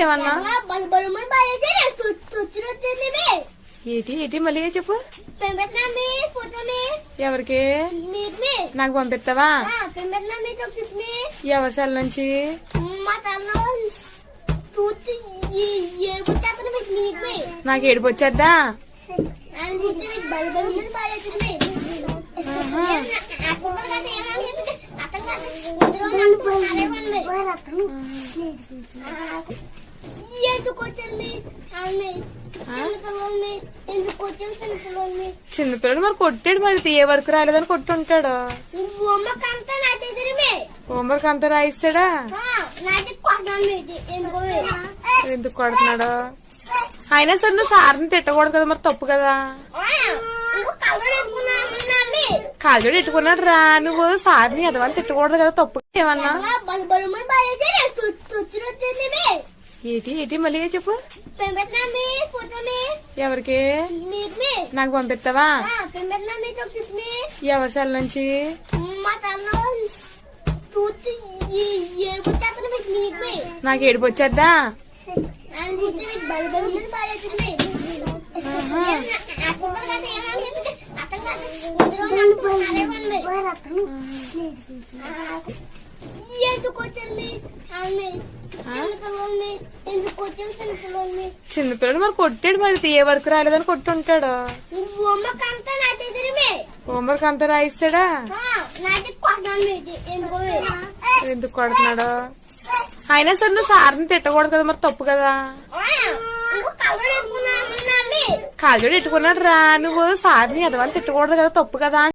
ఏమన్నా ఏటి ఏటి మళ్ళీ చెప్పు. ఎవరికి? నాకు పంపిస్తావా? ఎవరి సెల్ నుంచి? నాకు ఏడుపు వచ్చేద్దా? చిన్నపిల్లలు మరి కొట్టాడు, మరి ఏ వరకు రాలేదని కొట్టుంటాడు. హోంవర్క్ అంతా రాయిస్తాడా? ఎందుకు కొడుతున్నాడు? అయినా సరే నువ్వు సార్ని తిట్టకూడదు కదా, మరి తప్పు కదా. కాజోడు ఎట్టుకున్నాడు రా, నువ్వు సార్ని ఎదవని తిట్టకూడదు కదా, తప్పు. ఏమన్నా ఏటి ఏటి మళ్ళీ చెప్పు. ఎవరికి? నాకు పంపిస్తావా? ఎవరి సెల్ నుంచి? నాకు ఏడుపు వచ్చేద్దా? చిన్నపిల్లలు మరి కొట్టాడు, మరి ఏ వరకు రాలేదని కొట్టుంటాడు. హోంవర్క్ అంతా రాయిస్తాడా? ఎందుకు కొడుతున్నాడు? అయినా సరే నువ్వు సార్ని తిట్టకూడదు కదా, మరి తప్పు కదా. కాజోడు ఎట్టుకున్నాడు రా, నువ్వు సార్ని ఎదవని తిట్టకూడదు కదా, తప్పు కదా.